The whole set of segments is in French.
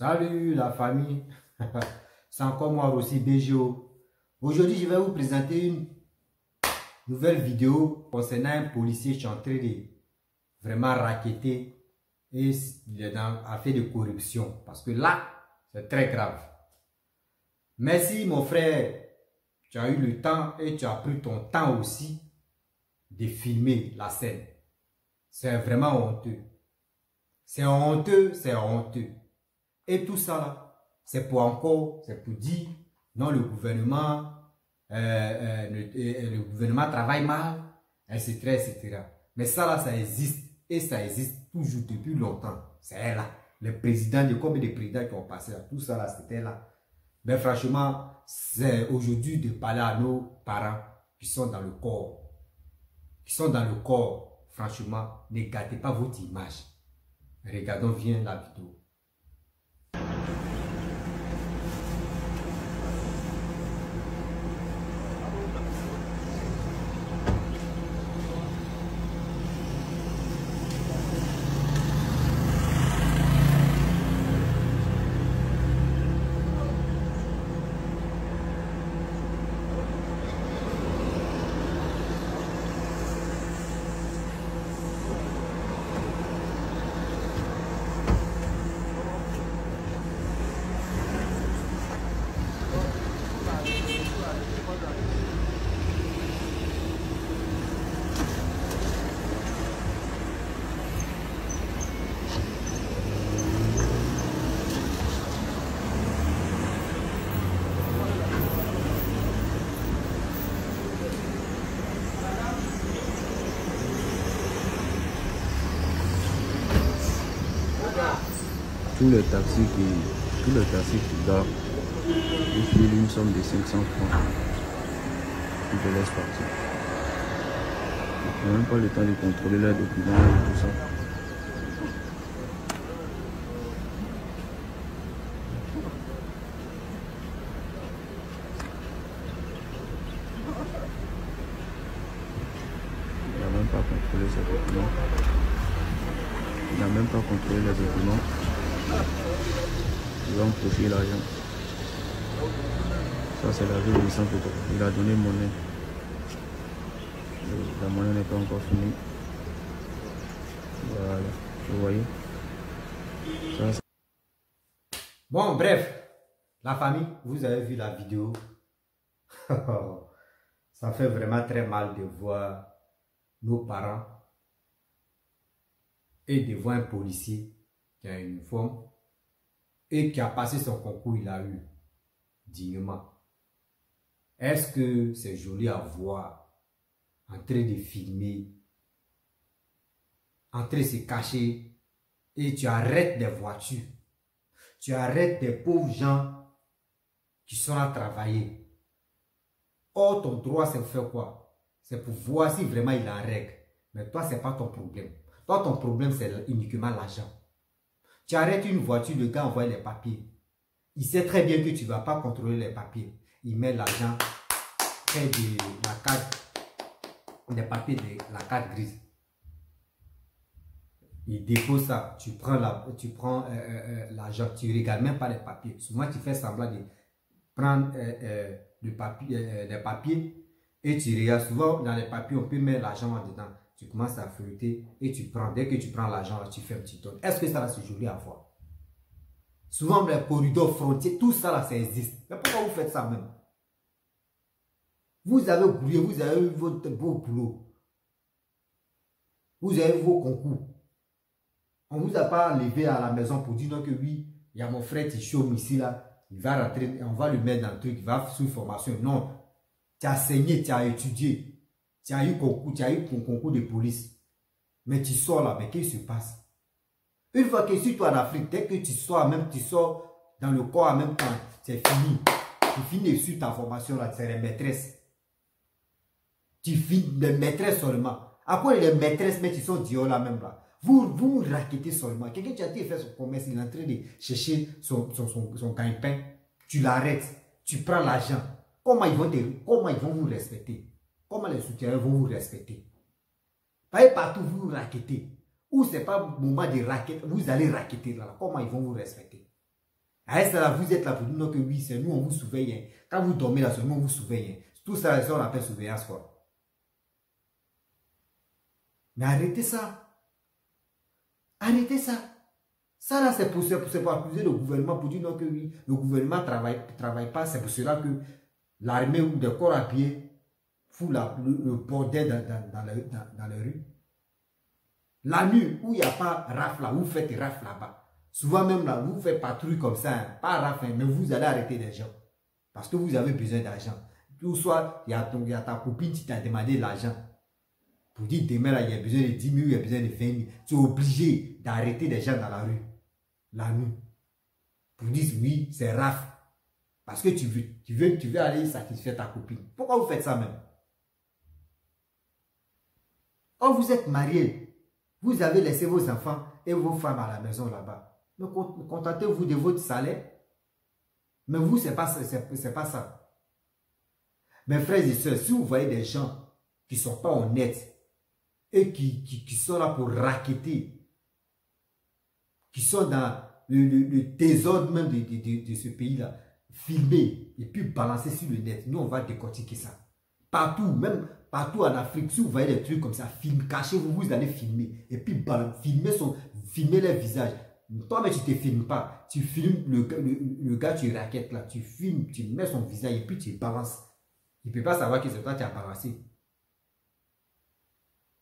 Salut la famille, c'est encore moi aussi BGO. Aujourd'hui, je vais vous présenter une nouvelle vidéo concernant un policier qui est en train de vraiment racketter et il est dans affaire de corruption. Parce que là, c'est très grave. Merci mon frère, tu as eu le temps et tu as pris ton temps aussi de filmer la scène. C'est vraiment honteux. C'est honteux, c'est honteux. Et tout ça là, c'est pour dire non, le gouvernement travaille mal, etc., etc. Mais ça là, ça existe et ça existe toujours depuis longtemps. C'est là. Les présidents, combien de présidents qui ont passé là, tout ça là, c'était là. Mais franchement, c'est aujourd'hui de parler à nos parents qui sont dans le corps. Qui sont dans le corps. Franchement, ne gâtez pas votre image. Regardons bien la vidéo. Tous les taxis qui garent, ils filent une somme de 500 francs. Ils te laissent partir. Ils n'ont même pas le temps de contrôler leurs documents et tout ça. Il n'a même pas contrôlé ses documents. Il n'a même pas contrôlé les documents. Il va me pocher l'argent. Ça, c'est l'argent de 100 euros. Il a donné monnaie. La monnaie n'est pas encore finie. Voilà. Vous voyez ça, Bon, bref. La famille, vous avez vu la vidéo. Ça fait vraiment très mal de voir nos parents et de voir un policier qui a un uniforme et qui a passé son concours, il a eu dignement. Est-ce que c'est joli à voir en train de filmer, en train de se cacher et tu arrêtes des voitures, tu arrêtes des pauvres gens qui sont là travailler. Or, ton droit, c'est faire quoi? C'est pour voir si vraiment il est en règle. Mais toi, ce n'est pas ton problème. Toi, ton problème, c'est uniquement l'argent. Tu arrêtes une voiture, le gars envoie les papiers. Il sait très bien que tu ne vas pas contrôler les papiers. Il met l'argent près de la carte, des papiers de la carte grise. Il dépose ça, tu prends l'argent, tu ne regardes même pas les papiers. Souvent, tu fais semblant de prendre des papiers et tu regardes. Souvent, dans les papiers, on peut mettre l'argent en dedans. Tu commences à feuilleter et tu prends. Dès que tu prends l'argent, tu fais un petit tour. Est-ce que ça va se joli à voir? Souvent, les corridors frontières, tout ça là, ça existe. Mais pourquoi vous faites ça même? Vous avez oublié, vous avez eu votre beau boulot. Vous avez eu vos concours. On ne vous a pas levé à la maison pour dire non que oui, il y a mon frère qui chôme ici là. Il va rentrer, on va le mettre dans le truc, il va sous formation. Non. Tu as saigné, tu as étudié. Tu as eu concours, tu as eu ton concours de police. Mais tu sors là, mais qu'est-ce qui se passe? Une fois que tu es en Afrique, dès que tu sors, même tu sors dans le corps en même temps, c'est fini. Tu finis sur ta formation là, c'est les maîtresses. Tu finis les maîtresses seulement. Après les maîtresses, mais tu sont dehors là même là. Vous raquettez seulement. Quelqu'un qui a fait son commerce, il est en train de chercher son gagne-pain. Tu l'arrêtes, tu prends l'argent. Comment ils vont vous respecter? Comment les soutiens vont vous respecter? Partout vous raquettez. Ou ce n'est pas le moment de raqueter, vous allez raqueter là. Comment ils vont vous respecter? À ça, là, vous êtes là pour dire non, que oui, c'est nous, on vous surveille. Hein. Quand vous dormez là, c'est nous, on vous surveille. Hein. Tout ça, on appelle surveillance, quoi. Mais arrêtez ça. Arrêtez ça. Ça, là, c'est pour accuser le gouvernement, pour dire non, que oui, le gouvernement ne travaille pas. C'est pour cela que l'armée ou des corps à pied fout le bordel dans les rues. La nuit, où il n'y a pas RAF là, vous faites RAF là-bas. Souvent même là, vous faites patrouille comme ça, hein, pas RAF, hein, mais vous allez arrêter les gens. Parce que vous avez besoin d'argent. Ou soit, il y a ta copine qui t'a demandé l'argent. Pour dire demain là, il y a besoin de 10 000, il y a besoin de 20 000. Tu es obligé d'arrêter les gens dans la rue. La nuit. Pour dire oui, c'est RAF. Parce que tu veux aller satisfaire ta copine. Pourquoi vous faites ça même? Quand vous êtes marié, vous avez laissé vos enfants et vos femmes à la maison là-bas. Mais contentez-vous de votre salaire. Mais vous, ce n'est pas ça. Mes frères et sœurs, si vous voyez des gens qui ne sont pas honnêtes et qui sont là pour racketter, qui sont dans le désordre même de ce pays-là, filmer et puis balancer sur le net, nous, on va décortiquer ça. Partout, même partout en Afrique, si vous voyez des trucs comme ça, cachez-vous, vous allez filmer. Et puis filmer les visages. Toi, mais tu ne te filmes pas. Tu filmes le gars, tu raquettes là. Tu filmes, tu mets son visage et puis tu balances. Il ne peut pas savoir que c'est toi qui as balancé.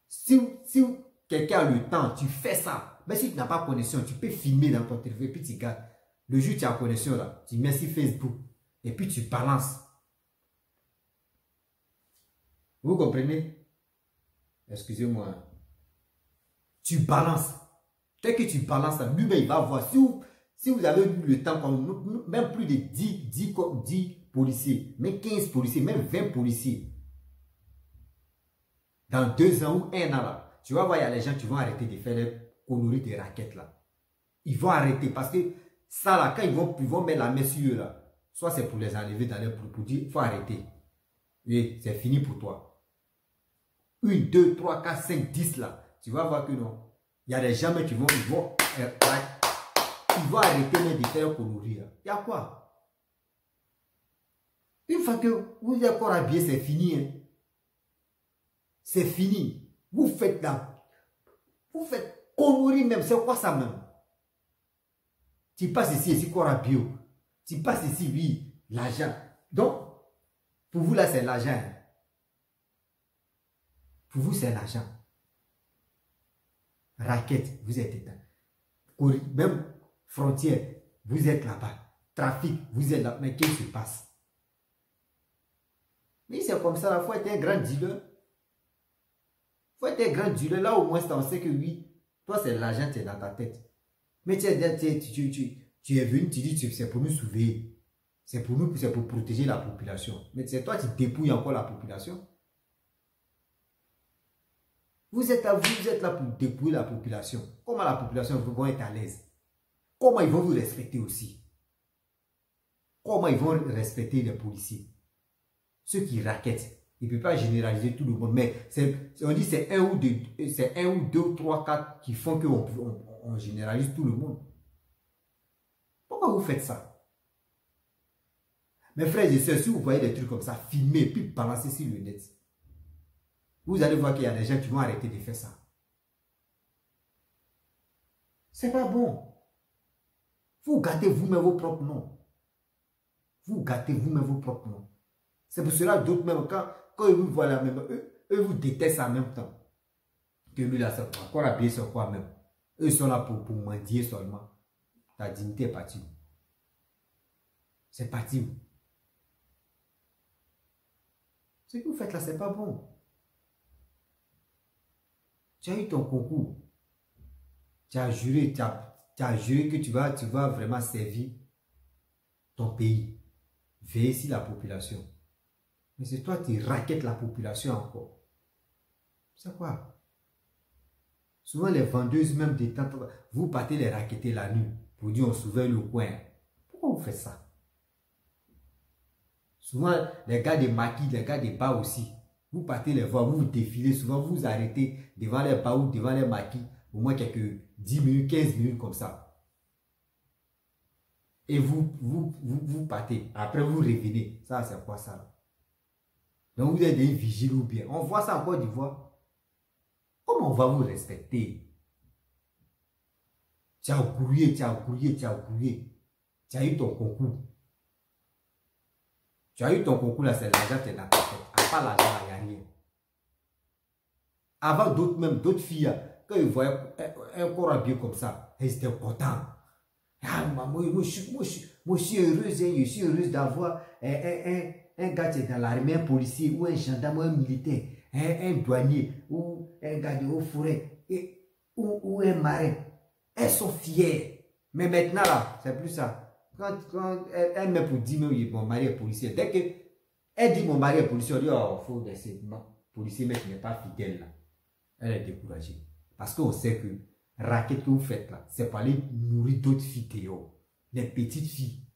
Si quelqu'un a le temps, tu fais ça. Mais si tu n'as pas connexion, tu peux filmer dans ton téléphone et puis tu gardes. Le jour où tu as connexion là, tu mets sur Facebook et puis tu balances. Vous comprenez? Excusez-moi. Tu balances. Dès que tu balances, lui, il va voir. Si vous avez eu le temps, même plus de 10 policiers, même 15 policiers, même 20 policiers, dans 2 ans ou 1 an, là, tu vas voir, il y a les gens qui vont arrêter de faire les conneries des raquettes, là. Ils vont arrêter parce que ça, là, quand ils vont mettre la main sur eux, là, soit c'est pour les enlever dans leur pour dire, il faut arrêter. Et c'est fini pour toi. 1, 2, 3, 4, 5, 10, là. Tu vas voir que non. Il y a des gens qui vont arrêter de faire conneries. Il y a quoi? Une fois que vous êtes encore habillé, c'est fini. Hein? C'est fini. Vous faites conneries même. C'est quoi ça même? Tu passes ici, c'est quoi bio? Tu passes ici, oui, l'argent. Donc, pour vous là, c'est l'argent. Pour vous, c'est l'argent. Raquette, vous êtes éteint. Même frontière, vous êtes là-bas. Trafic, vous êtes là. Mais qu'est-ce qui se passe? Mais c'est comme ça, il faut être un grand dealer. Il faut être un grand dealer. Là, au moins, on sait que oui, toi, c'est l'argent qui est dans ta tête. Mais tu es venu, tu dis, c'est pour nous surveiller. C'est pour protéger la population. Mais c'est toi qui dépouilles encore la population. Vous êtes là pour dépouiller la population. Comment la population va être à l'aise? Comment ils vont vous respecter aussi? Comment ils vont respecter les policiers? Ceux qui raquettent. Il ne peut pas généraliser tout le monde. Mais on dit c'est un ou deux, 3, 4 qui font qu'on généralise tout le monde. Pourquoi vous faites ça? Mes frères et sœurs, si vous voyez des trucs comme ça, filmez puis balancez sur le net. Vous allez voir qu'il y a des gens qui vont arrêter de faire ça. C'est pas bon. Vous gâtez vous-même vos propres noms. Vous gâtez vous-même vos propres noms. C'est pour cela d'autres même, quand ils vous voient la même, eux vous détestent en même temps. Que lui là, c'est encore habillé sur quoi même. Eux sont là pour mendier seulement. Ta dignité est partie. C'est parti. Ce que vous faites là, c'est pas bon. Tu as eu ton concours. Tu as juré que tu vas vraiment servir ton pays. Veiller sur la population. Mais c'est toi qui raquettes la population encore. C'est quoi? Souvent les vendeuses même des tentes, vous partez les raqueter la nuit pour dire on surveille le coin. Pourquoi vous faites ça? Souvent les gars des maquis, les gars des bars aussi. Vous partez les voir, vous défilez, souvent vous arrêtez devant les bars ou devant les maquis, au moins quelques 10 minutes, 15 minutes comme ça. et vous partez. Après, vous revenez. Ça, c'est quoi ça? Donc, vous êtes des vigiles ou bien. On voit ça en Côte d'Ivoire. Comment on va vous respecter? Tu as courrier, tu as courrier, tu as courrier. Tu as eu ton concours. Tu as eu ton concours là, c'est l'argent qui est dans ta tête. À part l'argent, il n'y a rien. Avant d'autres, même d'autres filles, quand ils voyaient un corps habillé comme ça, elles étaient contentes. Ah, maman, moi, je suis heureuse, hein, je suis heureuse d'avoir un gars qui est dans l'armée, un policier, ou un gendarme, ou un militaire, un douanier, ou un gars de haut forêt, ou un marin. Elles sont fières. Mais maintenant, là, c'est plus ça. Quand elle met pour dire, mon mari est policier, dès qu'elle dit mon mari est policier, on dit, oh, il faut laisser. Non, policier, mais qui n'est pas fidèle, là. Elle est découragée. Parce qu'on sait que raquette que vous faites là, c'est pour aller nourrir d'autres filles, Théo. Les petites filles.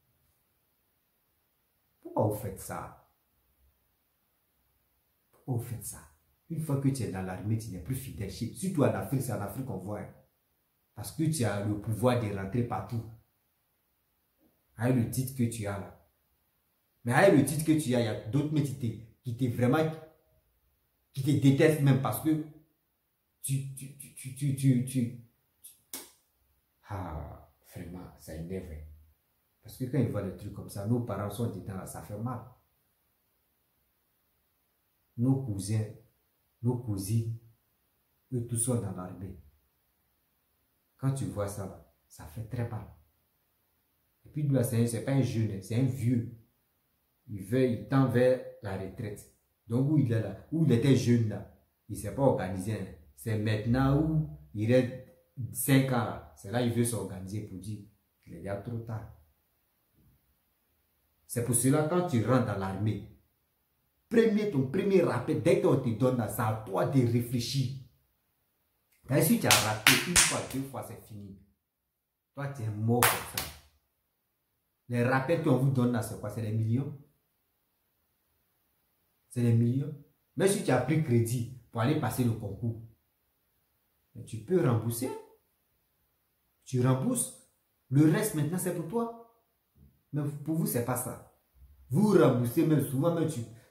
Pourquoi vous faites ça? Pourquoi vous faites ça? Une fois que tu es dans l'armée, tu n'es plus fidèle. Surtout en Afrique, c'est en Afrique qu'on voit. Hein. Parce que tu as le pouvoir de rentrer partout. Avec le titre que tu as là. Mais avec le titre que tu as, il y a d'autres métiers qui te détestent même parce que ah, vraiment, ça énerve. Parce que quand ils voient des trucs comme ça, nos parents sont dedans là, ça fait mal. Nos cousins, nos cousines, eux tous sont dans l'armée. Quand tu vois ça là, ça fait très mal. Et puis là, c'est pas un jeune, c'est un vieux. Il tend vers la retraite. Donc où il est là, où il était jeune là, il ne s'est pas organisé. Hein. C'est maintenant où il reste 5 ans, c'est là qu'il veut s'organiser pour dire qu'il est déjà trop tard. C'est pour cela quand tu rentres dans l'armée, ton premier rappel, dès qu'on te donne ça, c'est à toi de réfléchir. Et si tu as raté une fois, 2 fois, c'est fini. Toi, tu es mort comme ça. Les rappels qu'on vous donne là, c'est quoi? C'est les millions. C'est les millions. Même si tu as pris crédit pour aller passer le concours, mais tu peux rembourser. Tu rembourses. Le reste maintenant, c'est pour toi. Mais pour vous, c'est pas ça. Vous remboursez même souvent, même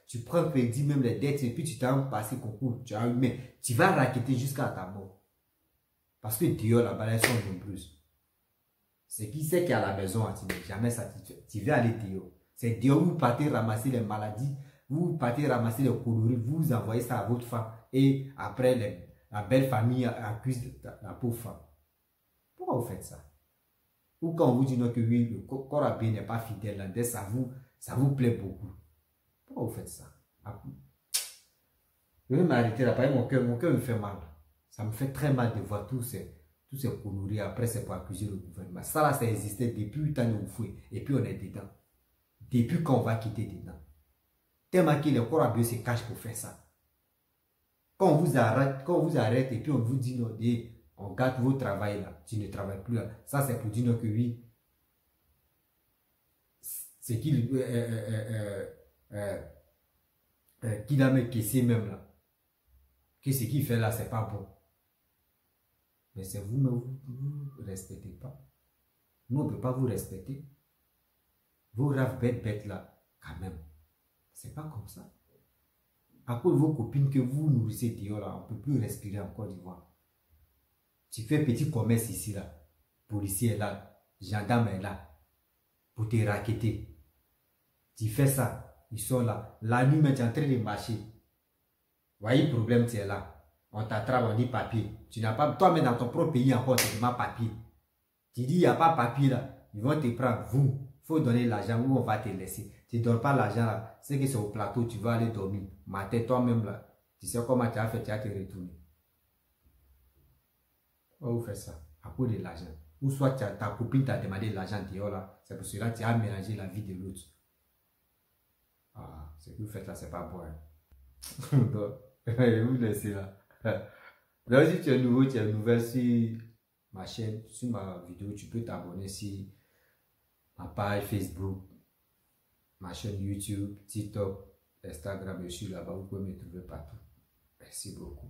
tu prends crédit, même les dettes, et puis tu t'as passé concours. Tu as eu, mais tu vas raqueter jusqu'à ta mort. Parce que Dieu, là-bas, elles sont nombreuses. C'est qui sait qu'il y a à la maison, tu n'es jamais satisfait. Tu veux aller Théo. C'est Dieu, vous partez ramasser les maladies, vous partez ramasser les coloris, vous envoyez ça à votre femme. Et après, la belle famille accuse la pauvre femme. Pourquoi vous faites ça? Ou quand on vous dit non, que oui, le corps habillé n'est pas fidèle, là, ça vous plaît beaucoup. Pourquoi vous faites ça? Je vais m'arrêter là, parce que mon cœur me fait mal. Ça me fait très mal de voir tous ces coloris. Après, c'est pour accuser le gouvernement. Ça là, ça existait depuis le temps de Oufoué. Et puis on est dedans. Depuis qu'on va quitter dedans. Tellement que le corps habillé se cache pour faire ça. Quand on vous arrête et puis on vous dit non, on gâte vos travail là, tu ne travailles plus là. Ça c'est pour dire non que oui. C'est qu'il a me caissé même là. Que ce qu'il fait là, c'est pas bon. Mais c'est vous, ne vous respectez pas. Nous, on ne peut pas vous respecter. Vos raves bêtes là, quand même. C'est pas comme ça. À cause de vos copines que vous nourrissez dehors là, on ne peut plus respirer en Côte d'Ivoire. Tu fais petit commerce ici là. Policier est là. Gendarme est là. Pour te raqueter. Tu fais ça. Ils sont là. La nuit, tu es en train de marcher. Voyez le problème, tu es là. On t'attrape, on dit papier. Tu n'as pas, toi-même dans ton propre pays encore, tu demandes papier. Tu dis, il n'y a pas papier là. Ils vont te prendre, vous. Il faut donner l'argent ou on va te laisser. Tu ne donnes pas l'argent là. C'est que c'est au plateau, tu vas aller dormir. Matin, toi-même là. Tu sais comment tu as fait, tu as te retourner. Pourquoi vous faites ça? À cause de l'argent. Ou soit ta copine t'a demandé l'argent dehors là. C'est pour cela que tu as mélangé la vie de l'autre. Ah, ce que vous faites là, c'est pas bon. Hein? Je vais vous laisser là. Donc, si tu es nouveau, tu es nouvelle sur ma chaîne, sur ma vidéo, tu peux t'abonner sur ma page Facebook, ma chaîne YouTube, TikTok, Instagram, je suis là-bas, vous pouvez me trouver partout. Merci beaucoup.